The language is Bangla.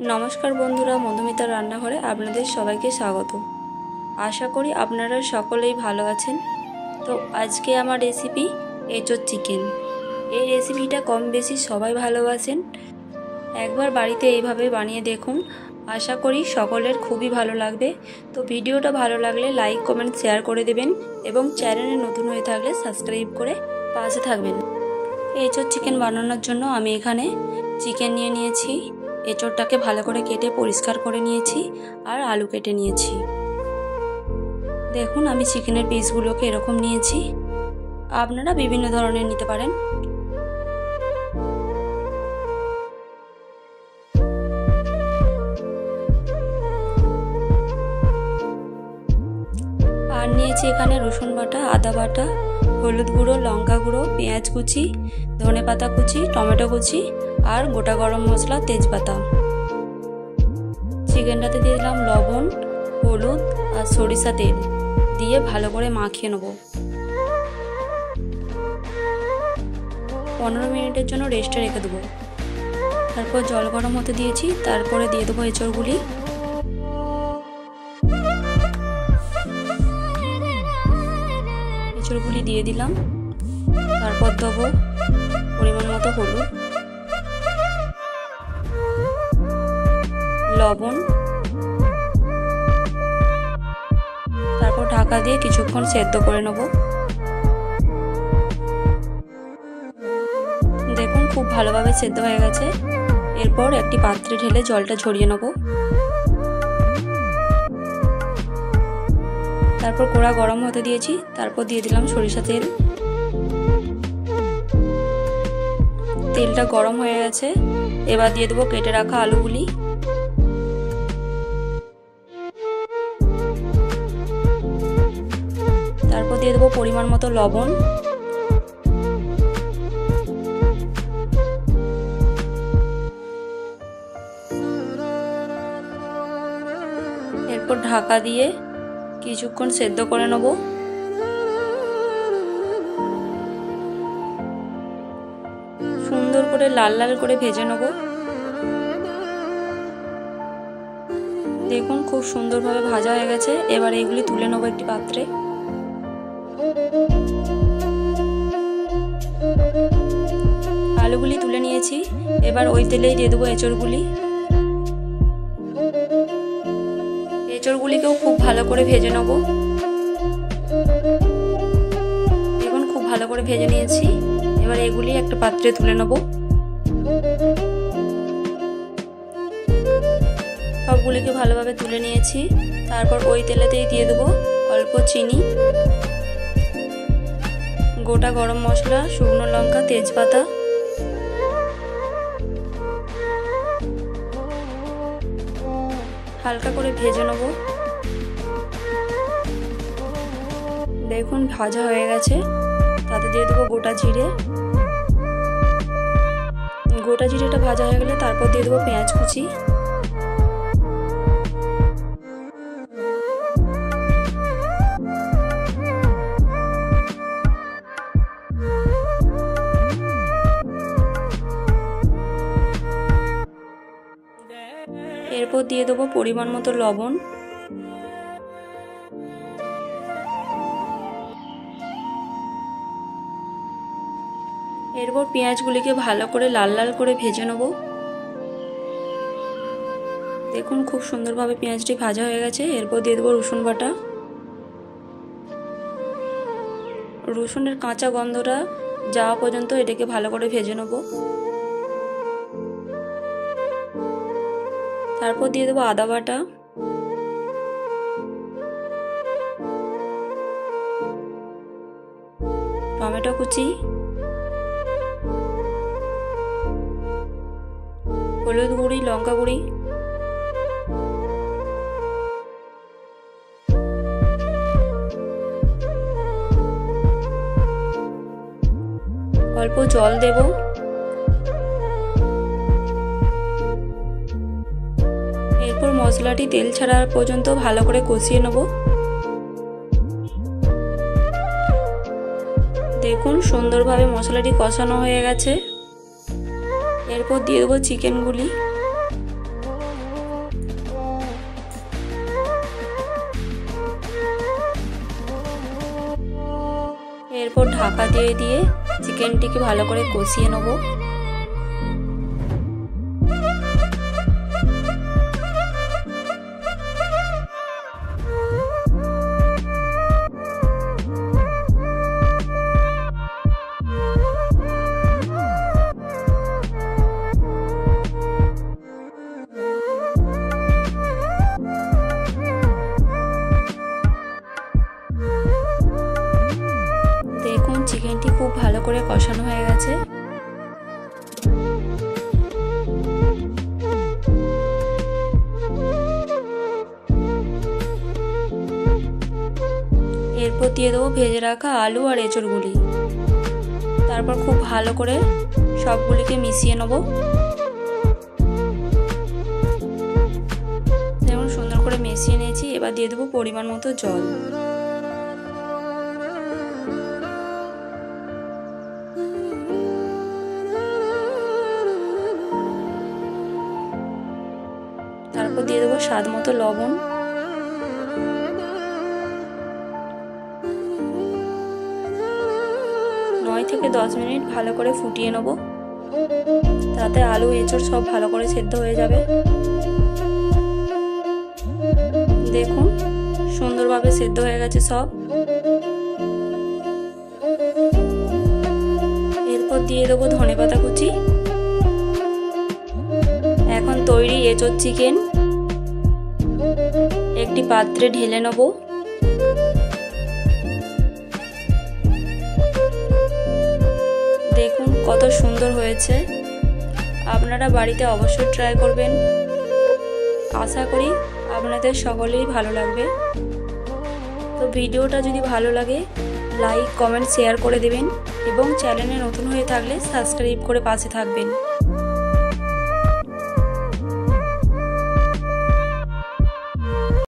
নমস্কার বন্ধুরা, মধুমিতার রান্নাঘরে আপনাদের সবাইকে স্বাগত। আশা করি আপনারা সকলেই ভালো আছেন। তো আজকে আমার রেসিপি এঁচোড় চিকেন। এই রেসিপিটা কম বেশি সবাই ভালোবাসেন। একবার বাড়িতে এইভাবে বানিয়ে দেখুন, আশা করি সকলের খুবই ভালো লাগবে। তো ভিডিওটা ভালো লাগলে লাইক কমেন্ট শেয়ার করে দেবেন এবং চ্যানেলে নতুন হয়ে থাকলে সাবস্ক্রাইব করে পাশে থাকবেন। এঁচোড় চিকেন বানানোর জন্য আমি এখানে চিকেন নিয়ে নিয়েছি। এঁচোড়টাকে ভালো করে কেটে পরিষ্কার করে নিয়েছি আর আলু কেটে নিয়েছি। দেখুন আমি চিকেনের পিসগুলোকে এরকম নিয়েছি, আপনারা বিভিন্ন ধরনের নিতে পারেন। আর নিয়েছি এখানে রসুন বাটা, আদা বাটা, হলুদ গুঁড়ো, লঙ্কা গুঁড়ো, পেঁয়াজ কুচি, ধনেপাতা কুচি, টমেটো কুচি আর গোটা গরম মশলা, তেজপাতা। চিকেনটাতে দিয়ে দিলাম লবণ, হলুদ আর সরিষা তেল দিয়ে ভালো করে মাখিয়ে নেব। 15 মিনিটের জন্য রেস্টে রেখে দেবো। তারপর জল গরম হতে দিয়েছি, তারপরে দিয়ে দেবো এঁচোড়গুলি। এঁচোড়গুলি দিয়ে দিলাম। তারপর দেবো পরিমাণ মতো হলুদ, লবণ, তারপর ঢাকা দিয়ে কিছুক্ষণ সেদ্ধ করে নেব। দেখুন খুব ভালোভাবে সেদ্ধ হয়ে গেছে। এরপর একটি পাত্রে ঢেলে জলটা ঝরিয়ে নেব। তারপর কড়া গরম হতে দিয়েছি, তারপর দিয়ে দিলাম সরিষা তেল। তেলটা গরম হয়ে গেছে, এবার দিয়ে দেবো কেটে রাখা আলুগুলি। তারপর দিয়ে দেবো পরিমাণ মতো লবণ, এরপর ঢাকা দিয়ে কিছুক্ষণ সেদ্ধ করে নেব। সুন্দর করে লাল লাল করে ভেজে নেব। দেখুন খুব সুন্দরভাবে ভাজা হয়ে গেছে। এবার এইগুলি তুলে নেব একটি পাত্রে। আলুগুলি তুলে নিয়েছি, এবার ওই তেলেই দিয়ে দেবো এঁচোড়গুলি। এঁচোড়গুলিকেও খুব ভালো করে ভেজে নেব। দেখুন খুব ভালো করে ভেজে নিয়েছি। এবার এগুলি একটা পাত্রে তুলে নেব। সবগুলিকে ভালোভাবে তুলে নিয়েছি। তারপর ওই তেলেতেই দিয়ে দেবো অল্প চিনি, গোটা গরম মশলা, শুকনো লঙ্কা, তেজপাতা, হালকা করে ভেজে নেব। দেখুন ভাজা হয়ে গেছে। তাতে দিয়ে দেবো গোটা জিরে। গোটা জিরেটা ভাজা হয়ে গেলে তারপর দিয়ে দেবো পেঁয়াজ কুচি। এরপর দিয়ে দেবো পরিমাণ মতো লবণ। এরপর পেঁয়াজগুলিকে ভালো করে লাল লাল করে ভেজে নেব। দেখুন খুব সুন্দরভাবে পেঁয়াজটি ভাজা হয়ে গেছে। এরপর দিয়ে দেবো রসুন বাটা। রসুনের কাঁচা গন্ধটা যাওয়া পর্যন্ত এটাকে ভালো করে ভেজে নেব। তারপর দিয়ে দেবো আদা বাটা, টমেটো কুচি, হলুদ গুঁড়ি, লঙ্কা গুঁড়ি, অল্প জল দেব। এরপর মশলাটি তেল ছাড়া পর্যন্ত ভালো করে কষিয়ে নেব। দেখুন সুন্দরভাবে মশলাটি কষানো হয়ে গেছে। এরপর দিয়ে দেবো চিকেনগুলি। এরপর ঢাকা দিয়ে দিয়ে চিকেনটিকে ভালো করে কষিয়ে নেব। দেখুন চিকেনটি খুব ভালো করে কষানো হয়ে গেছে। এরপর দিয়ে দেবো ভেজে রাখা আলু আর এঁচড়গুলি। তারপর খুব ভালো করে সবগুলিকে মিশিয়ে নেব। যেমন সুন্দর করে মিশিয়ে নিয়েছি, এবার দিয়ে দেবো পরিমাণ মতো জল। তারপর দিয়ে দেবো স্বাদ মতো লবণ। নয় থেকে 10 মিনিট ভালো করে ফুটিয়ে নেব, তাতে আলু এঁচড় সব ভালো করে সেদ্ধ হয়ে যাবে। দেখুন সুন্দরভাবে সেদ্ধ হয়ে গেছে সব। এরপর দিয়ে দেবো ধনেপাতা কুচি। এখন তৈরি এঁচড় চিকেন একটি পাত্রে ঢেলে নেব। দেখুন কত সুন্দর হয়েছে। আপনারা বাড়িতে অবশ্যই ট্রাই করবেন। আশা করি আপনাদের সকলেরই ভালো লাগবে। তো ভিডিওটা যদি ভালো লাগে লাইক কমেন্ট শেয়ার করে দেবেন এবং চ্যানেলে নতুন হয়ে থাকলে সাবস্ক্রাইব করে পাশে থাকবেন।